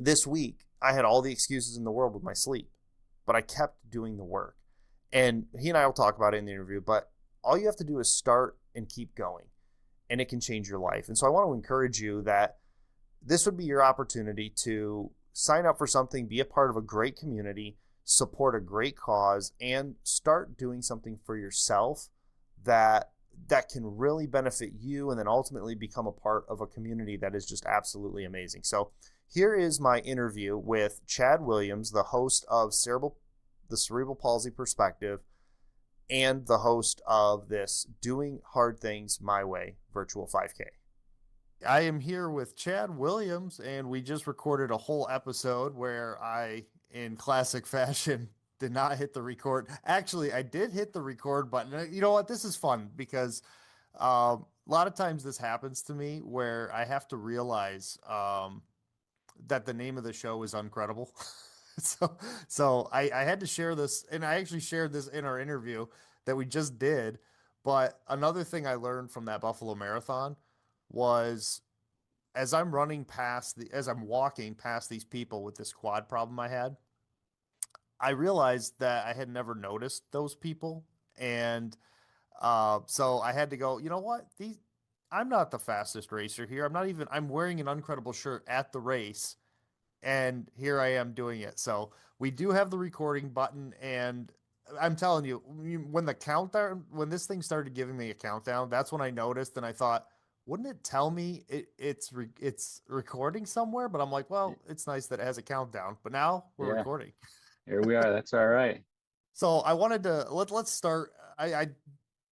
this week, I had all the excuses in the world with my sleep, but I kept doing the work. And he and I will talk about it in the interview, but all you have to do is start and keep going, and it can change your life. And so I want to encourage you that this would be your opportunity to sign up for something, be a part of a great community, support a great cause, and start doing something for yourself that can really benefit you, and then ultimately become a part of a community that is just absolutely amazing. So here is my interview with Chad Williams, the host of the Cerebral Palsy Perspective, and the host of this Doing Hard Things My Way virtual 5K. I am here with Chad Williams, and we just recorded a whole episode where I, in classic fashion, did not hit the record. Actually, I did hit the record button. You know what? This is fun because a lot of times this happens to me where I have to realize that the name of the show is Uncredible. so so I had to share this, and I actually shared this in our interview that we just did. But another thing I learned from that Buffalo Marathon was, as I'm walking past these people with this quad problem I had, I realized that I had never noticed those people. And so I had to go, you know what? I'm not the fastest racer here. I'm wearing an Uncredible shirt at the race, and here I am doing it. So we do have the recording button, and I'm telling you, when this thing started giving me a countdown, that's when I noticed, and I thought, wouldn't it tell me it's recording somewhere? But I'm like, well, it's nice that it has a countdown. But now we're Yeah, recording. here we are. That's all right. So I wanted to let's start. I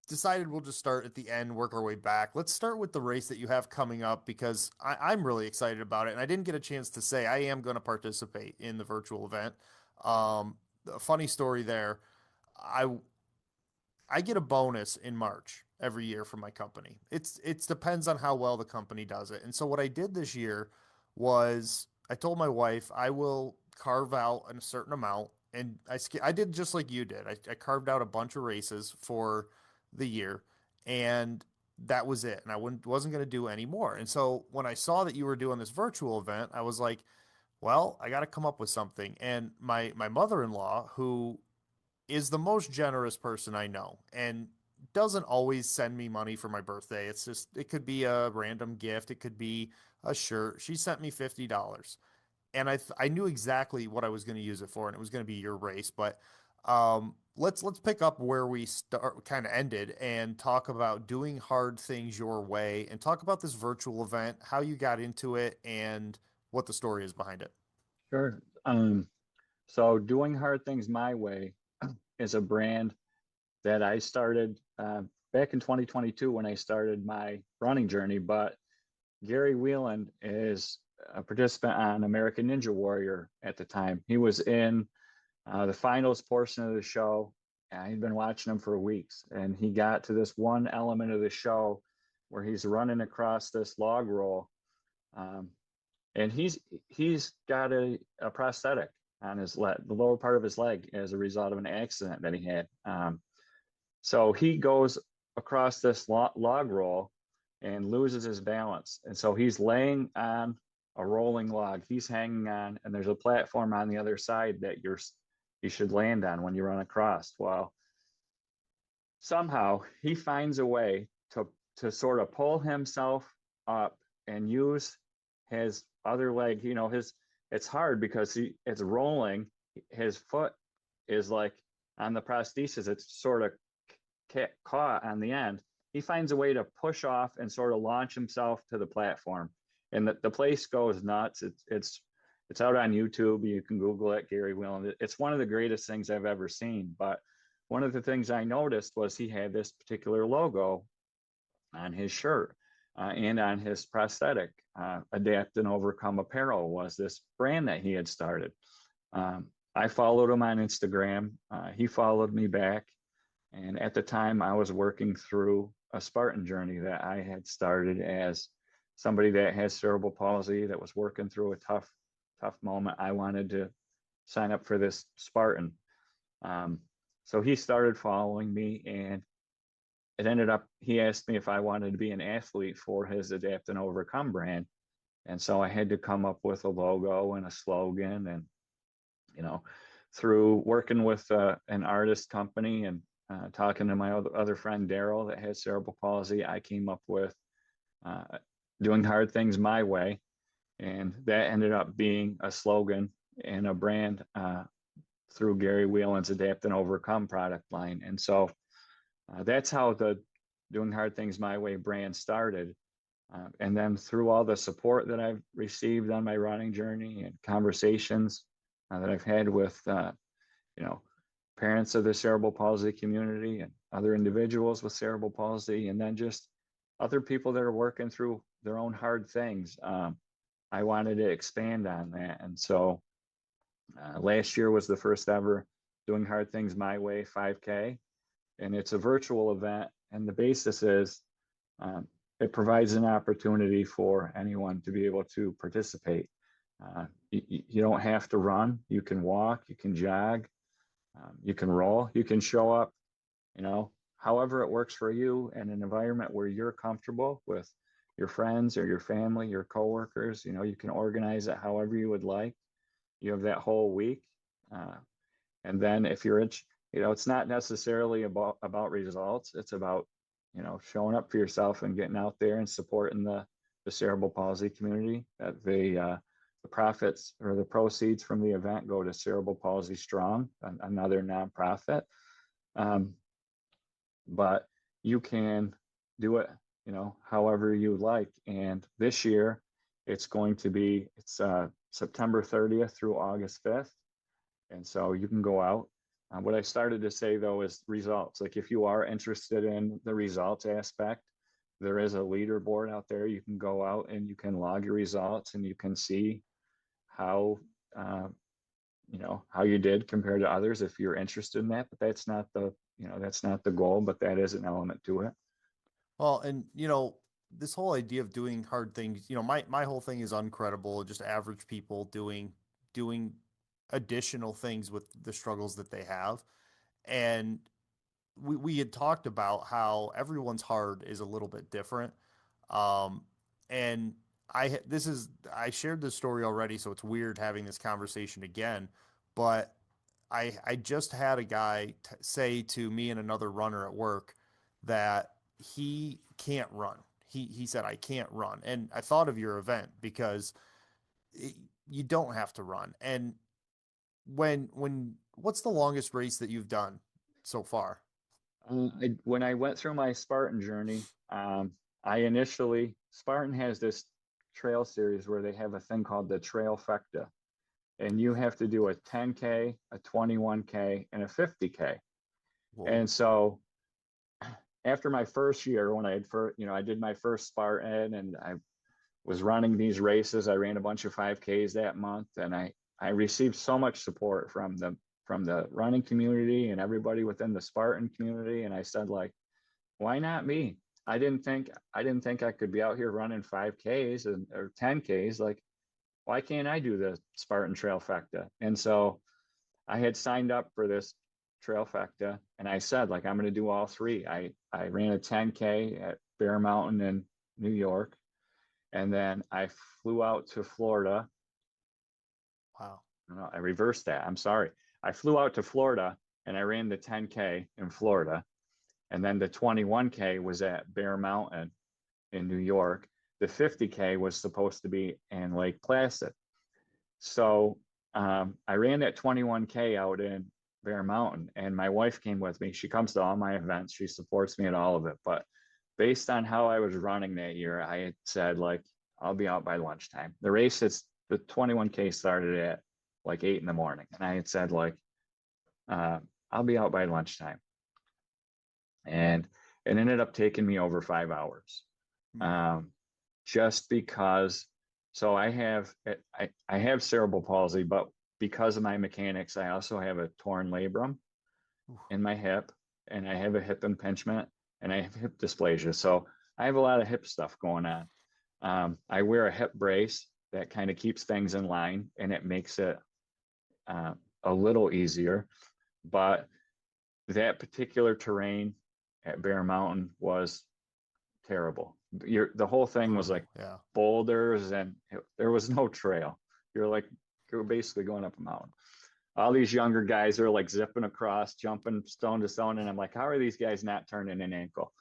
decided we'll just start at the end, work our way back. Let's start with the race that you have coming up, because I'm really excited about it. And I didn't get a chance to say I am going to participate in the virtual event. A funny story there. I I get a bonus in March every year from my company. It depends on how well the company does it. And so what I did this year was I told my wife I will carve out a certain amount, and I did just like you did. I carved out a bunch of races for the year, and that was it. And wasn't going to do any more. And so when I saw that you were doing this virtual event, I was like, well, I got to come up with something. And my mother-in-law, who is the most generous person I know, and doesn't always send me money for my birthday. It's just, it could be a random gift, it could be a shirt. She sent me $50, and I knew exactly what I was going to use it for, and it was going to be your race. But let's pick up where we kind of ended, and talk about doing hard things your way, and talk about this virtual event, how you got into it, and what the story is behind it. Sure. So doing hard things my way is a brand that I started back in 2022 when I started my running journey. But Gary Wheeland is a participant on American Ninja Warrior at the time. He was in the finals portion of the show. And he'd been watching him for weeks, and he got to this one element of the show where he's running across this log roll, um, and he's got a prosthetic on his leg, the lower part of his leg, as a result of an accident that he had. So he goes across this log roll and loses his balance, and so he's laying on a rolling log. He's hanging on, and there's a platform on the other side that you should land on when you run across. Well, somehow he finds a way to sort of pull himself up and use his other leg. It's hard because it's rolling. His foot is like on the prosthesis, it's sort of caught on the end. He finds a way to push off and sort of launch himself to the platform, and the place goes nuts. It's out on YouTube. You can Google it, Gary Wheeland. It's one of the greatest things I've ever seen. But one of the things I noticed was he had this particular logo on his shirt and on his prosthetic. Adapt and Overcome Apparel was this brand that he had started. I followed him on Instagram. He followed me back. And at the time, I was working through a Spartan journey that I had started as somebody that has cerebral palsy, that was working through a tough moment. I wanted to sign up for this Spartan. So he started following me, and it ended up, he asked me if I wanted to be an athlete for his Adapt and Overcome brand. And so I had to come up with a logo and a slogan. And, you know, through working with an artist company and talking to my other friend, Daryl, that has cerebral palsy, I came up with uh, doing hard things my way. And that ended up being a slogan and a brand through Gary Whelan's Adapt and Overcome product line. And so that's how the Doing Hard Things My Way brand started. And then through all the support that I've received on my running journey and conversations that I've had with, parents of the cerebral palsy community and other individuals with cerebral palsy, and then just other people that are working through their own hard things, I wanted to expand on that. And so last year was the first ever Doing Hard Things My Way 5K, and it's a virtual event. And the basis is it provides an opportunity for anyone to be able to participate. You don't have to run. You can walk, you can jog, you can roll, you can show up, however it works for you, in an environment where you're comfortable with your friends or your family, your coworkers. You can organize it however you would like. You have that whole week. And then if you're it's not necessarily about results. It's about, showing up for yourself and getting out there and supporting the cerebral palsy community. The profits or the proceeds from the event go to Cerebral Palsy Strong, another nonprofit. But you can do it, however you like. And this year it's September 30th through August 5th. And so you can go out. What I started to say, though, is results. Like, if you are interested in the results aspect, there is a leaderboard out there. You can go out and you can log your results, and you can see how how you did compared to others if you're interested in that. But that's not the goal, but that is an element to it. Well, and this whole idea of doing hard things, my whole thing is Uncredible, just average people doing additional things with the struggles that they have. And we had talked about how everyone's heart is a little bit different. Um, and I shared this story already, so it's weird having this conversation again, but I just had a guy say to me and another runner at work that he can't run. He said, I can't run. And I thought of your event because it, you don't have to run. And what's the longest race that you've done so far? When I went through my Spartan journey, Spartan has this trail series where they have a thing called the Trailfecta, and you have to do a 10K, a 21K, and a 50K. Whoa. And so after my first year, when I did my first Spartan, and I was running these races, I ran a bunch of 5Ks that month, and I received so much support from the running community and everybody within the Spartan community. And I said, like, why not me? I didn't think I could be out here running 5Ks or 10Ks. Like, why can't I do the Spartan Trailfecta? And so I had signed up for this Trailfecta, and I said, like, I'm going to do all three. I ran a 10K at Bear Mountain in New York, and then I flew out to Florida. Wow. No, I reversed that. I'm sorry. I flew out to Florida and I ran the 10K in Florida. And then the 21K was at Bear Mountain in New York. The 50K was supposed to be in Lake Placid. So I ran that 21K out in Bear Mountain, and my wife came with me. She comes to all my events. She supports me at all of it. But based on how I was running that year, I had said, like, I'll be out by lunchtime. The 21K started at like 8 in the morning. And I had said, like, I'll be out by lunchtime. And it ended up taking me over 5 hours. Just because, so I have cerebral palsy, but because of my mechanics, I also have a torn labrum in my hip, and I have a hip impingement, and I have hip dysplasia. So I have a lot of hip stuff going on. I wear a hip brace that kind of keeps things in line, and it makes it a little easier. But that particular terrain at Bear Mountain was terrible. The whole thing was like Brutal. Yeah. boulders, and there was no trail. You're basically going up a mountain. All these younger guys are like zipping across, jumping stone to stone, and I'm like, how are these guys not turning an ankle?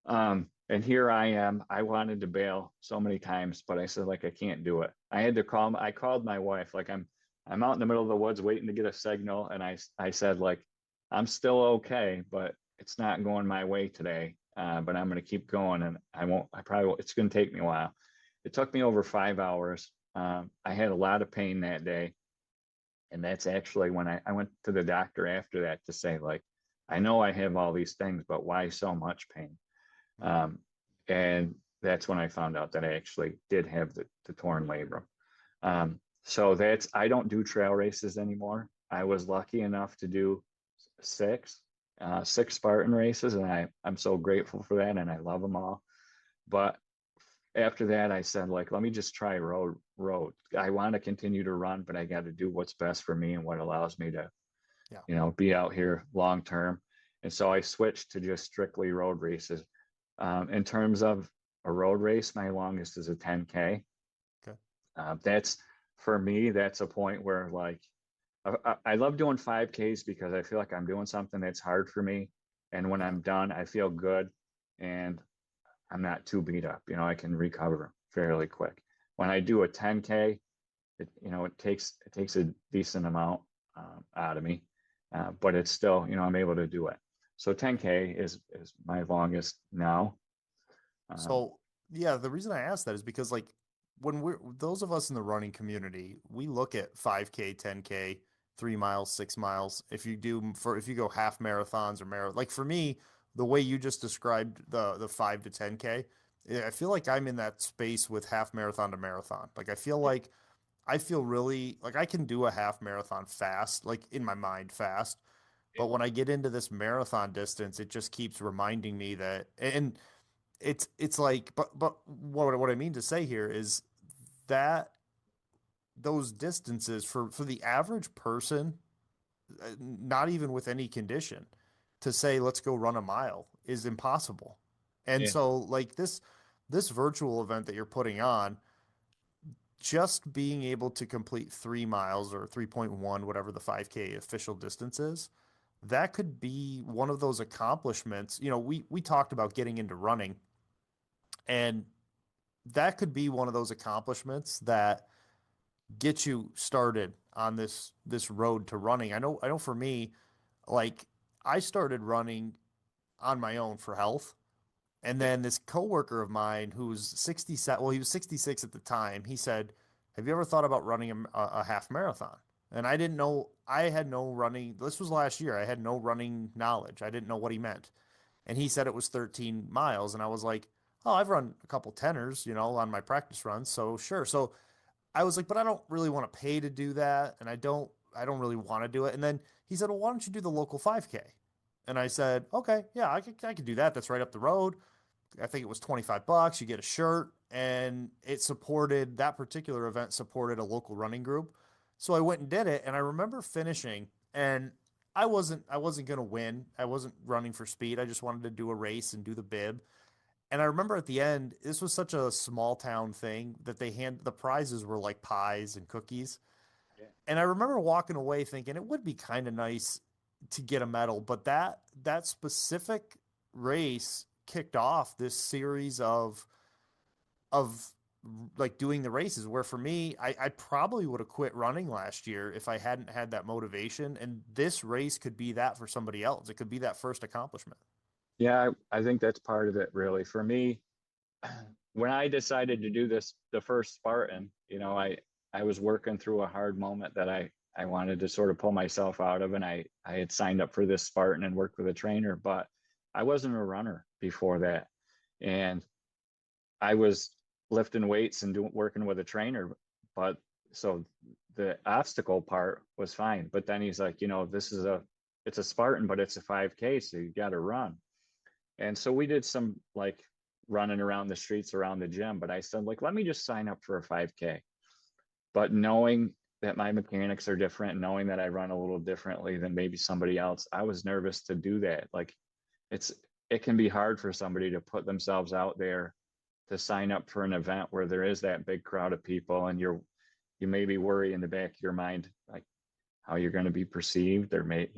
And here I am. I wanted to bail so many times, but I said, like, I can't do it. I called my wife, like, I'm out in the middle of the woods waiting to get a signal. And I said, like, I'm still okay, but it's not going my way today. But I'm going to keep going, and I probably won't, it's going to take me a while. It took me over 5 hours. I had a lot of pain that day. And that's actually when I went to the doctor after that to say, like, I know I have all these things, but why so much pain? Um, and that's when I found out that I actually did have the torn labrum. So I don't do trail races anymore. I was lucky enough to do six, six Spartan races, and I'm so grateful for that, and I love them all. But after that, I said, like, let me just try road. I want to continue to run, but I got to do what's best for me and what allows me to, Yeah. be out here long term. And so I switched to just strictly road races. In terms of a road race, my longest is a 10K. Okay. That's for me, that's a point where, like, I love doing 5Ks because I feel like I'm doing something that's hard for me. And when Yeah. I'm done, I feel good and I'm not too beat up. I can recover fairly quick. When I do a 10K, it takes a decent amount out of me, but it's still, I'm able to do it. So 10K is my longest now. Um, So yeah, the reason I asked that is because like when we're those of us in the running community, we look at 5K, 10K, 3 miles, 6 miles. If you go half marathons or marathon, like for me, the way you just described the 5 to 10K, I feel like I'm in that space with half marathon to marathon. Like I feel really like I can do a half marathon fast, like in my mind fast. But when I get into this marathon distance, it just keeps reminding me that, and it's like, but what I mean to say here is that those distances for the average person, not even with any condition, to say let's go run a mile is impossible. And yeah, so like this virtual event that you're putting on, just being able to complete 3 miles or 3.1, whatever the 5K official distance is, that could be one of those accomplishments. We talked about getting into running, and that could be one of those accomplishments that get you started on this road to running. I know for me, like I started running on my own for health. And yeah, then this coworker of mine who's 67, well, he was 66 at the time, he said, "Have you ever thought about running a half marathon?" And I didn't know, I had no running, this was last year. I had no running knowledge. I didn't know what he meant. And he said it was 13 miles. And I was like, "Oh, I've run a couple teners, on my practice runs. So sure." So I was like, "But I don't really want to pay to do that. And I don't really want to do it." And then he said, "Well, why don't you do the local 5K?" And I said, "Okay, yeah, I could do that. That's right up the road." I think it was $25. You get a shirt, and that particular event supported a local running group. So I went and did it, and I remember finishing, and I wasn't going to win. I wasn't running for speed. I just wanted to do a race and do the bib. And I remember at the end, this was such a small town thing that the prizes were like pies and cookies. yeah, And I remember walking away thinking it would be kind of nice to get a medal, but that specific race kicked off this series of like doing the races where for me, I probably would have quit running last year if I hadn't had that motivation. And this race could be that for somebody else. It could be that first accomplishment. yeah. I think that's part of it, really. For me, when I decided to do this, the first Spartan, I was working through a hard moment that I wanted to sort of pull myself out of, and I had signed up for this Spartan and worked with a trainer, but I wasn't a runner before that, and I was lifting weights and working with a trainer, but so the obstacle part was fine. But then he's like, it's a Spartan, but it's a 5K, so you got to run. And so we did some like running around the streets around the gym, but I said, like, let me just sign up for a 5K. But knowing that my mechanics are different, knowing that I run a little differently than maybe somebody else, I was nervous to do that. Like it's it can be hard for somebody to put themselves out there to sign up for an event where there is that big crowd of people, and you maybe worry in the back of your mind like how you're going to be perceived. There may,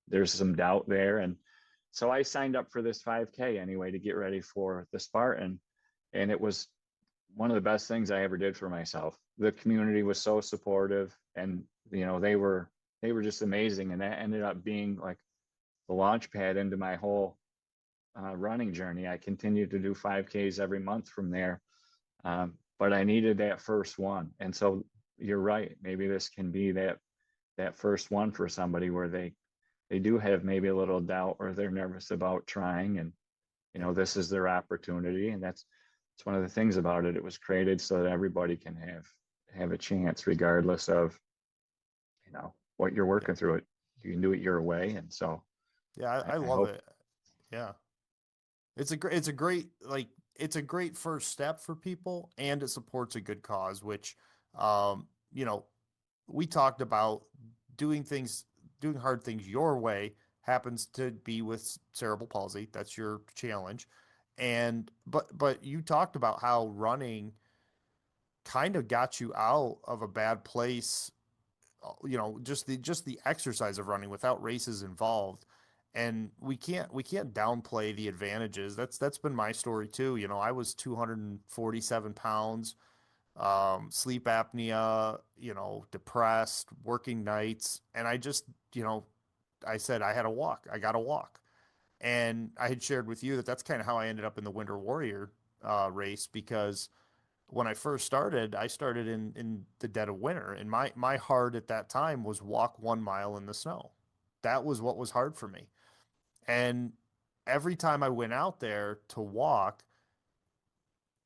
there's some doubt there. And so I signed up for this 5K anyway to get ready for the Spartan, and it was one of the best things I ever did for myself. The community was so supportive, and they were just amazing, and that ended up being like the launch pad into my whole running journey. I continued to do 5Ks every month from there, but I needed that first one. And so you're right. Maybe this can be that first one for somebody where they do have maybe a little doubt, or they're nervous about trying, and this is their opportunity. And that's one of the things about it. It was created so that everybody can have a chance, regardless of what you're working through. It You can do it your way. And so Yeah, I I love hope. it. Yeah. It's a great first step for people, and it supports a good cause, which, um, you know, we talked about doing hard things your way happens to be with cerebral palsy. That's your challenge. And but you talked about how running kind of got you out of a bad place, just the exercise of running without races involved. And we can't downplay the advantages. That's been my story too. I was 247 pounds, sleep apnea, depressed, working nights, and I said I had to walk. I got to walk. And I had shared with you that that's kind of how I ended up in the Winter Warrior race, because when I first started, I started in the dead of winter, and my hard at that time was walk 1 mile in the snow. That was what was hard for me. And every time I went out there to walk,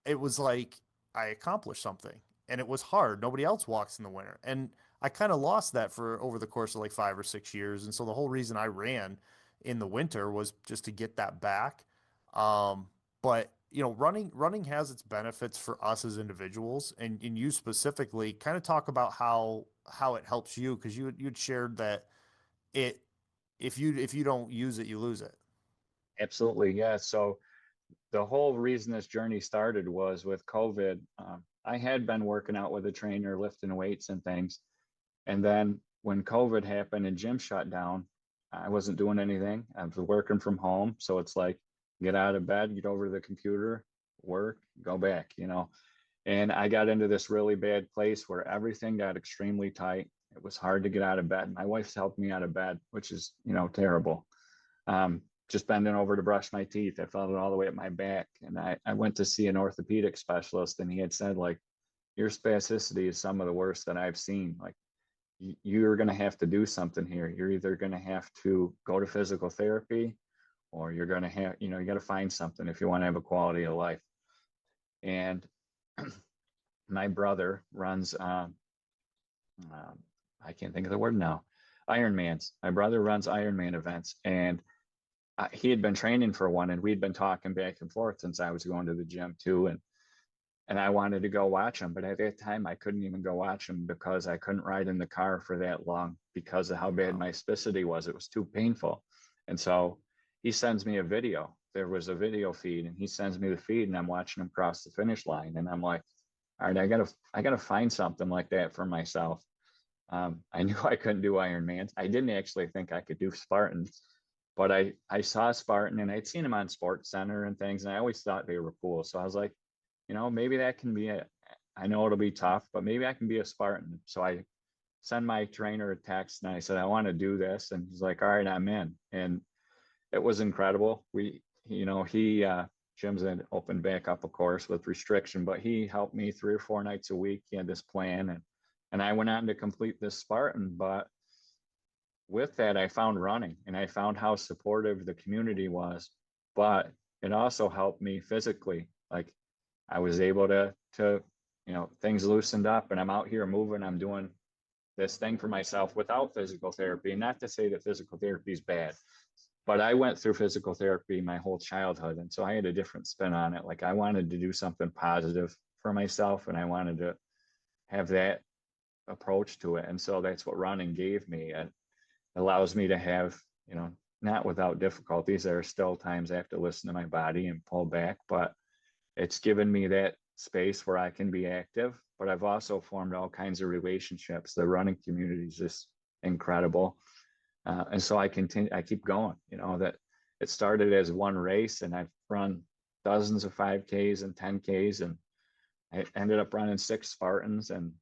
it was like I accomplished something, and it was hard. Nobody else walks in the winter. And I kind of lost that for over the course of like 5 or 6 years. And so the whole reason I ran in the winter was just to get that back. Um, but running has its benefits for us as individuals, and you specifically kind of talk about how it helps you, because you'd shared that it if you don't use it, you lose it. Absolutely, yeah. So the whole reason this journey started was with COVID. I had been working out with a trainer, lifting weights and things. And then when COVID happened and gym shut down, I wasn't doing anything. I was working from home. So it's like, get out of bed, get over to the computer, work, go back. And I got into this really bad place where everything got extremely tight. It was hard to get out of bed. My wife's helped me out of bed, which is, terrible. Just bending over to brush my teeth, I felt it all the way up my back. And I went to see an orthopedic specialist, and he had said, like, your spasticity is some of the worst that I've seen. Like, you're going to have to do something here. You're either going to have to go to physical therapy, or you're going to have, you got to find something if you want to have a quality of life. And my brother runs, I can't think of the word now, Ironmans. My brother runs Ironman events, and he had been training for one, and we'd been talking back and forth since I was going to the gym too. And I wanted to go watch him, but at that time I couldn't even go watch him because I couldn't ride in the car for that long because of how bad Wow. my spasticity was. It was too painful. And so he sends me a video. There was a video feed, and he sends me the feed, and I'm watching him cross the finish line. And I'm like, all right, I gotta find something like that for myself. I knew I couldn't do Ironmans. I didn't actually think I could do Spartans, but I saw Spartan, and I'd seen him on Sports Center and things, and I always thought they were cool. So I was like, maybe that can be I know it'll be tough, but maybe I can be a Spartan. So I send my trainer a text, and I said, I want to do this. And he's like, all right, I'm in. And it was incredible. He gyms had opened back up, of course, with restriction, but he helped me 3 or 4 nights a week. He had this plan, and I went on to complete this Spartan. But with that, I found running, and I found how supportive the community was, but it also helped me physically. Like, I was able to things loosened up, and I'm out here moving. I'm doing this thing for myself without physical therapy. And not to say that physical therapy is bad, but I went through physical therapy my whole childhood, and so I had a different spin on it. Like, I wanted to do something positive for myself, and I wanted to have that approach to it. And so that's what running gave me. It allows me to have not without difficulties. There are still times I have to listen to my body and pull back, but it's given me that space where I can be active. But I've also formed all kinds of relationships. The running community is just incredible. And so I continue, I keep going, that it started as one race, and I've run dozens of 5Ks and 10Ks, and I ended up running 6 Spartans. And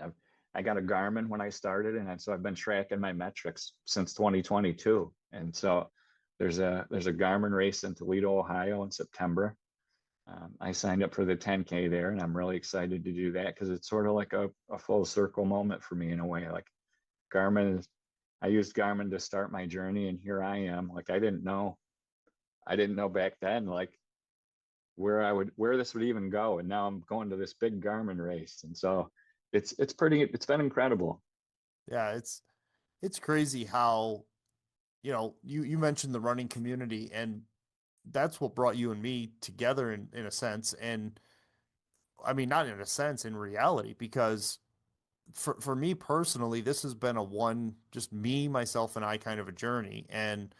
I've, I got a Garmin when I started, and so I've been tracking my metrics since 2022. And so there's a Garmin race in Toledo, Ohio in September. I signed up for the 10K there, and I'm really excited to do that because it's sort of like a full circle moment for me in a way. Like Garmin, I used Garmin to start my journey, and here I am. Like I didn't know back then, like where this would even go, and now I'm going to this big Garmin race, and so it's been incredible. Yeah, it's crazy how, you mentioned the running community, and that's what brought you and me together in a sense. And I mean, not in a sense, in reality, because for me personally, this has been a one, just me, myself, and I kind of a journey. And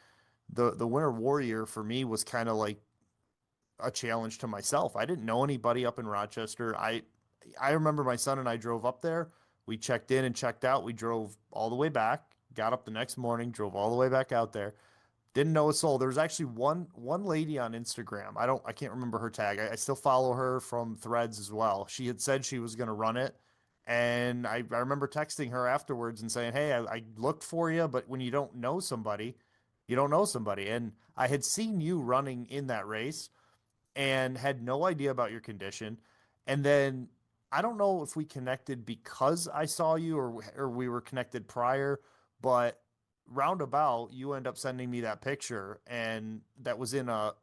the Winter Warrior for me was kind of like a challenge to myself. I didn't know anybody up in Rochester. I remember my son and I drove up there. We checked in and checked out. We drove all the way back, got up the next morning, drove all the way back out there. Didn't know a soul. There was actually one lady on Instagram. I can't remember her tag. I still follow her from Threads as well. She had said she was going to run it, and I remember texting her afterwards and saying, "Hey, I looked for you, but when you don't know somebody, you don't know somebody." And I had seen you running in that race and had no idea about your condition. And then I don't know if we connected because I saw you, or we were connected prior, but roundabout you end up sending me that picture, and that was in a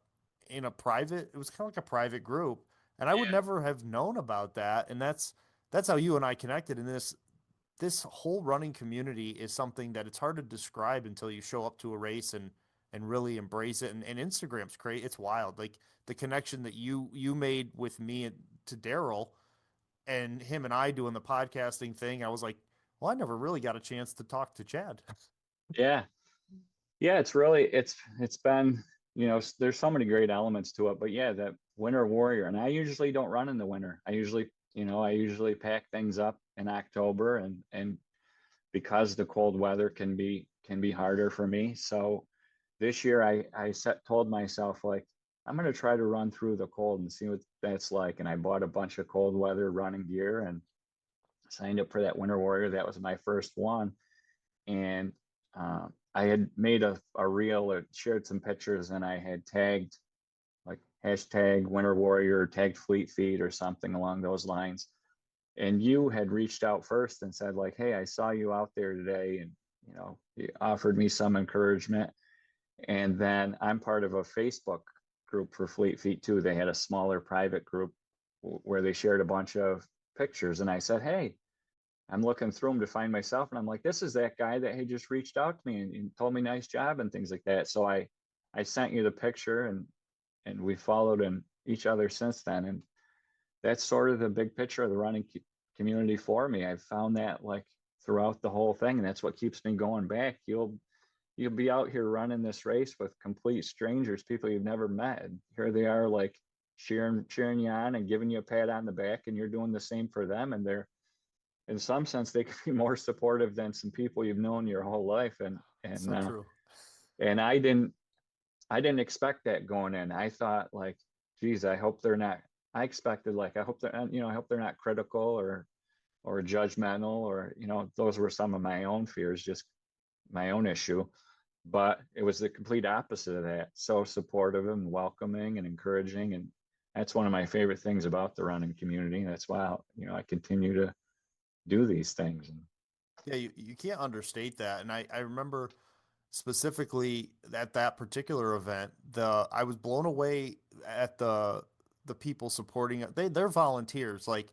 private, it was kind of like a private group, and I would Yeah. never have known about that. And that's how you and I connected. And this whole running community is something that it's hard to describe until you show up to a race and really embrace it. And Instagram's great. It's wild. Like the connection that you made with me and to Daryl, and him and I doing the podcasting thing. I was like, well, I never really got a chance to talk to Chad. Yeah. Yeah, it's been, there's so many great elements to it, but yeah, that Winter Warrior, and I usually don't run in the winter. I usually pack things up in October, and because the cold weather can be harder for me. So this year I told myself, like, I'm going to try to run through the cold and see what that's like. And I bought a bunch of cold weather running gear and signed up for that Winter Warrior. That was my first one. And I had made a reel or shared some pictures, and I had tagged, like, hashtag Winter Warrior, tagged Fleet Feet or something along those lines. And you had reached out first and said, like, hey, I saw you out there today, and you offered me some encouragement. And then I'm part of a Facebook group for Fleet Feet too. They had a smaller private group where they shared a bunch of pictures, and I said, hey, I'm looking through them to find myself, and I'm like, this is that guy that had just reached out to me and told me nice job and things like that. So I sent you the picture, and we followed in each other since then. And that's sort of the big picture of the running community for me. I've found that, like, throughout the whole thing, and that's what keeps me going back. You'll be out here running this race with complete strangers, people you've never met, and here they are, like, cheering you on and giving you a pat on the back, and you're doing the same for them. And they're, in some sense, they can be more supportive than some people you've known your whole life. And and So uh, true. and I didn't expect that going in. I thought, like, geez, I hope they're not. I expected, like, I hope they're not critical or judgmental, or those were some of my own fears, just my own issue. But it was the complete opposite of that. So supportive and welcoming and encouraging, and that's one of my favorite things about the running community. That's why I continue to do these things. And Yeah, you can't understate that. And I remember specifically at that particular event, I was blown away at the people supporting it. They're volunteers. Like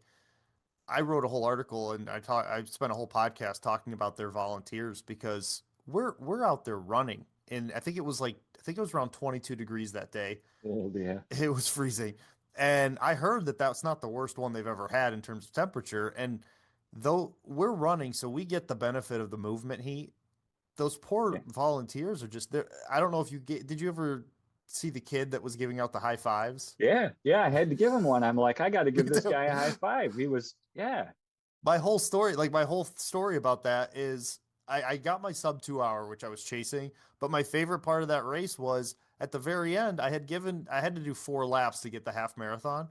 I wrote a whole article, and I spent a whole podcast talking about their volunteers, because we're out there running. And I think it was around 22 degrees that day. oh, yeah, It was freezing. And I heard that that's not the worst one they've ever had in terms of temperature. And though we're running, so we get the benefit of the movement heat. those poor Yeah, volunteers are just there. I don't know if did you ever see the kid that was giving out the high fives? yeah. I had to give him one. I'm like, I got to Me give this too. guy a high five. He was, yeah, My whole story about that is I got my sub 2 hour, which I was chasing, but my favorite part of that race was at the very end, I had to do 4 laps to get the half marathon.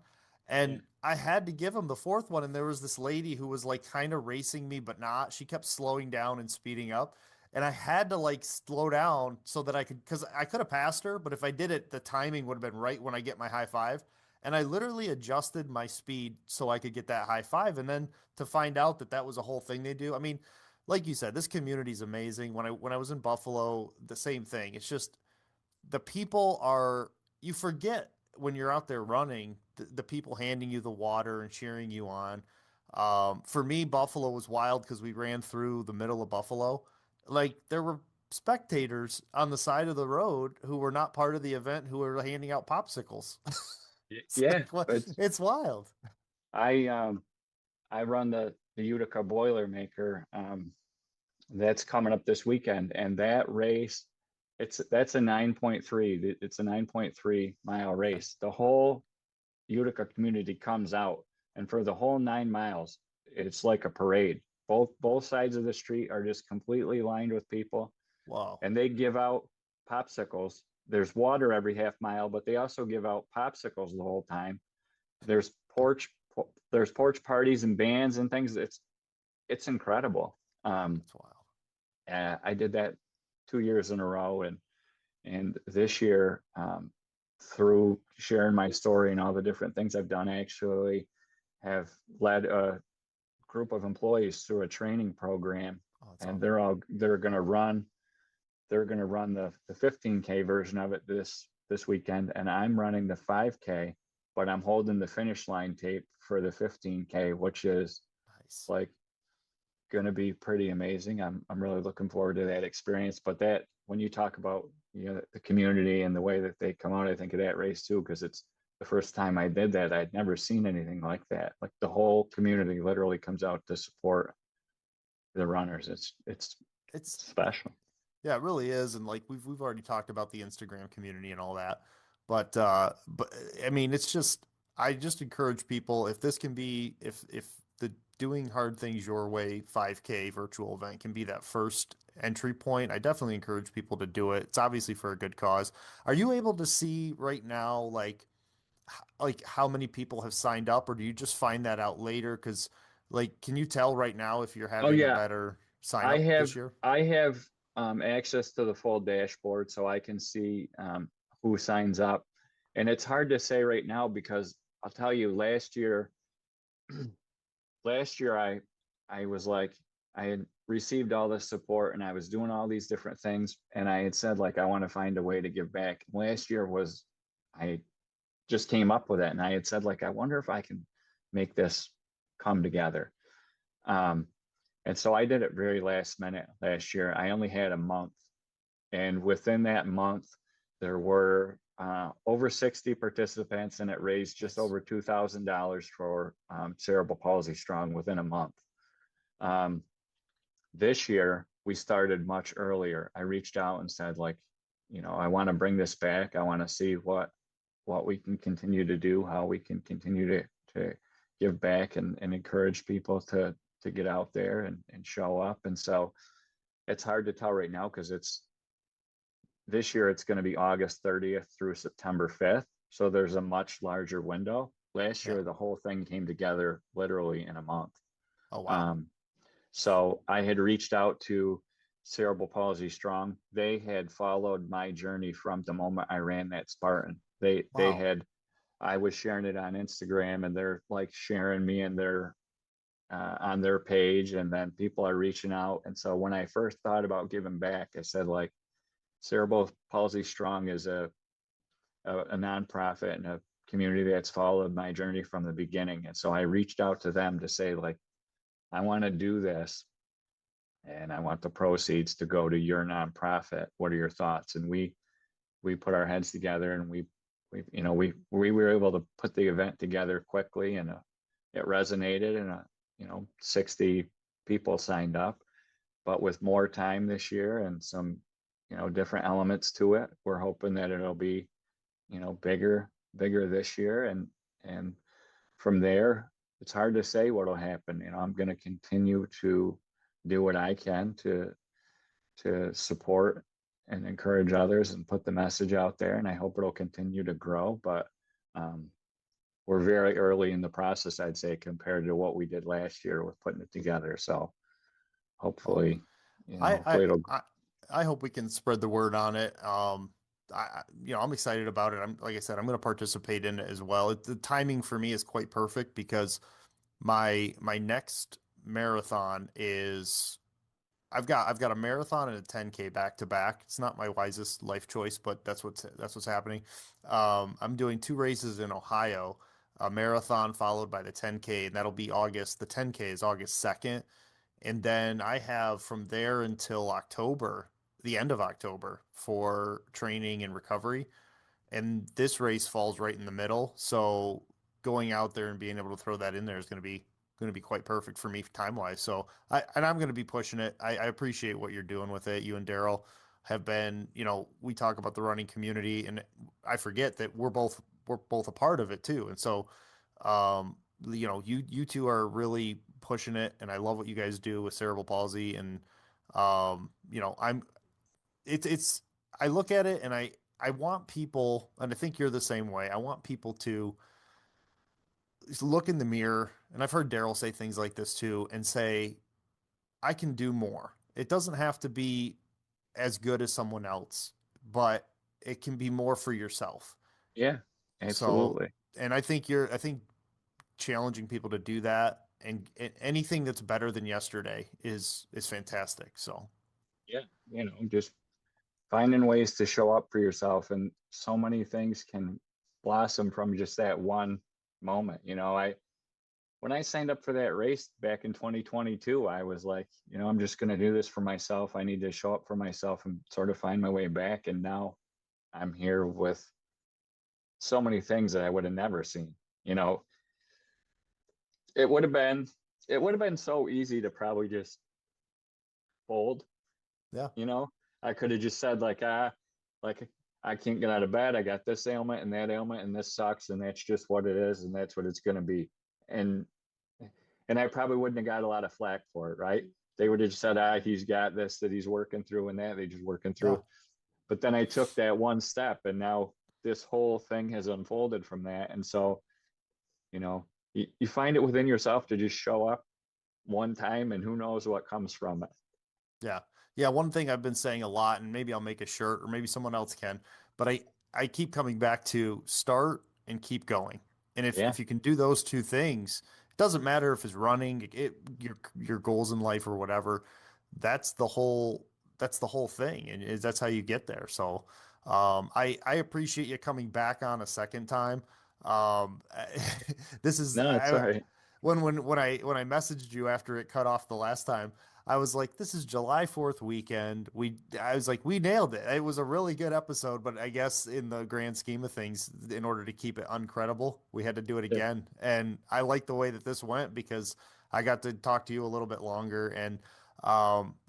yeah, And I had to give him the fourth one. And there was this lady who was like kind of racing me, but not. She kept slowing down and speeding up. And I had to like slow down so that I could, because I could have passed her, but if I did it, the timing would have been right when I get my high five. And I literally adjusted my speed so I could get that high five. And then to find out that that was a whole thing they do. I mean, like you said, this community is amazing. When I was in Buffalo, the same thing. It's just the people are you forget when you're out there running the people handing you the water and cheering you on. For me, Buffalo was wild because we ran through the middle of Buffalo. Like there were spectators on the side of the road who were not part of the event who were handing out popsicles. It's yeah. like what? It's It's wild. I I run the Utica Boilermaker. That's coming up this weekend, and that race, that's a 9.3. It's a 9.3 mile Okay. race. The whole Utica community comes out, and for the whole 9 miles, it's like a parade. Both sides of the street are just completely lined with people, Wow. and they give out popsicles. There's water every half mile, but they also give out popsicles the whole time. There's porch parties and bands and things. It's incredible. That's wild. I did that 2 years in a row, and this year, through sharing my story and all the different things I've done, I actually have led a group of employees through a training program, Oh, that's and awesome. they're going to run the 15K version of it this weekend, and I'm running the 5K, but I'm holding the finish line tape for the 15K, which is Nice. like going to be pretty amazing. I'm really looking forward to that experience. But that when you talk about the community and the way that they come out, I think of that race too, because it's the first time I did that. I'd never seen anything like that. Like the whole community literally comes out to support the runners. It's It's special. Yeah, it really is. And like we've already talked about the Instagram community and all that. But I mean, it's just I just encourage people if this can be if the doing hard things your way 5K virtual event can be that first entry point, I definitely encourage people to do it. It's obviously for a good cause. Are you able to see right now like how many people have signed up, or do you just find that out later? Because like, can you tell right now if you're Oh having a yeah, better sign I up have this year? I have access to the full dashboard, so I can see who signs up, and it's hard to say right now because I'll tell you, last year I was like, I had received all this support and I was doing all these different things, and I had said like I want to find a way to give back. Last year was I just came up with it, and I had said like I wonder if I can make this come together. Um, and so I did it very last minute last year. I only had a month, and within that month, there were over 60 participants, and it raised just Nice. over $2,000 for Cerebral Palsy Strong within a month. Um, this year, we started much earlier. I reached out and said, like, I want to bring this back. I want to see what we can continue to do, how we can continue to give back and encourage people to get out there and show up. And so it's hard to tell right now because this year it's going to be August 30th through September 5th. So there's a much larger window. Last Yeah. year, the whole thing came together literally in a month. Oh, wow. Um, so I had reached out to Cerebral Palsy Strong. They had followed my journey from the moment I ran that Spartan. They Wow. had I was sharing it on Instagram, and they're like sharing me in their on their page, and then people are reaching out. And so when I first thought about giving back, I said like Cerebral Palsy Strong is a nonprofit and a community that's followed my journey from the beginning. And so I reached out to them to say like I want to do this, and I want the proceeds to go to your nonprofit. What are your thoughts? And we put our heads together, and we were able to put the event together quickly, and it resonated, and 60 people signed up. but with more time this year and some, different elements to it. We're hoping that it'll be, bigger this year. And from there, it's hard to say what'll happen. I'm going to continue to do what I can to support and encourage others and put the message out there. And I hope it'll continue to grow. But we're very early in the process, I'd say, compared to what we did last year with putting it together. So Well, hopefully, I, I, hopefully it'll. I, I hope we can spread the word on it. I'm excited about it. Like I said, I'm going to participate in it as well. The timing for me is quite perfect because my next marathon is I've got a marathon and a 10K back to back. It's not my wisest life choice, but that's what's happening. I'm doing two races in Ohio, a marathon followed by the 10K, and that'll be August. The 10K is August 2nd, and then I have from there until October, the end of October, for training and recovery. And this race falls right in the middle. So going out there and being able to throw that in there is going to be quite perfect for me time wise. So I'm going to be pushing it. I appreciate what you're doing with it. You and Daryl have been, we talk about the running community, and I forget that we're both a part of it too. And so, you two are really pushing it, and I love what you guys do with cerebral palsy. And I'm it's I look at it and I want people, and I think you're the same way. I want people to look in the mirror, and I've heard Daryl say things like this too, and say, I can do more. It doesn't have to be as good as someone else, but it can be more for yourself. Yeah, So, absolutely. and I think challenging people to do that, and anything that's better than yesterday is fantastic. So, Yeah, just finding ways to show up for yourself, and so many things can blossom from just that one moment. I when I signed up for that race back in 2022, I was like, I'm just going to do this for myself. I need to show up for myself and sort of find my way back. And now I'm here with so many things that I would have never seen. You know, it would have been it would have been so easy to probably just fold. yeah. You know, I could have just said like I can't get out of bed. I got this ailment and that ailment, and this sucks, and that's just what it is, and that's what it's going to be. And and I probably wouldn't have got a lot of flack for it, right? They would have just said, he's got this that he's working through, and that they just working Yeah. through. But then I took that one step, and now this whole thing has unfolded from that. And so, you find it within yourself to just show up one time, and who knows what comes from it. Yeah. Yeah. One thing I've been saying a lot, and maybe I'll make a shirt or maybe someone else can, but I keep coming back to start and keep going. And Yeah. if you can do those two things, it doesn't matter if it's running, your goals in life or whatever. That's the whole that's the whole thing. And that's how you get there. So I appreciate you coming back on a second time. Um, this is No, it's all right. when I messaged you after it cut off the last time, I was like, this is July 4th weekend. I was like, we nailed it. It was a really good episode, but I guess in the grand scheme of things, in order to keep it uncredible, we had to do it Yeah. again. And I like the way that this went because I got to talk to you a little bit longer, and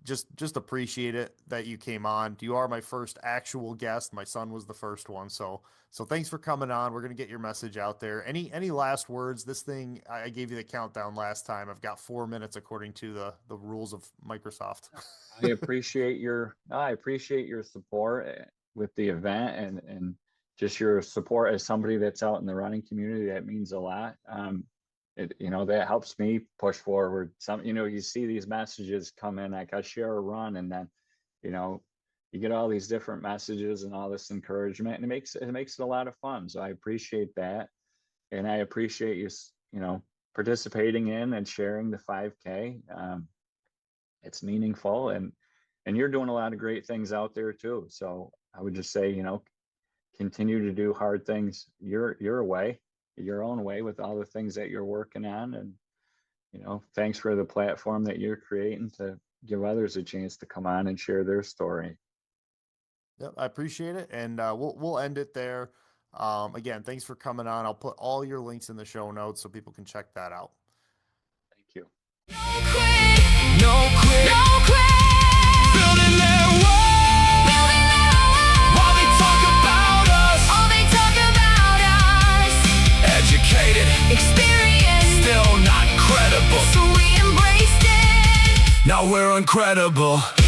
just appreciate it that you came on. You are my first actual guest. My son was the first one. So thanks for coming on. We're gonna get your message out there. Any last words? This thing, I gave you the countdown last time. I've got 4 minutes according to the rules of Microsoft. I appreciate your support with the event, and just your support as somebody that's out in the running community. That means a lot. That helps me push forward. You see these messages come in, like I share a run, and then, you know, you get all these different messages and all this encouragement, and it makes it a lot of fun. So I appreciate that. And I appreciate you participating in and sharing the 5K. It's meaningful, and you're doing a lot of great things out there too. So I would just say, continue to do hard things your own way, with all the things that you're working on. And thanks for the platform that you're creating to give others a chance to come on and share their story. Yep, I appreciate it, and we'll end it there. Again, thanks for coming on. I'll put all your links in the show notes so people can check that out. Thank you. No quit, no quit, no quit. experience, still not credible. So we embraced it. Now we're uncredible.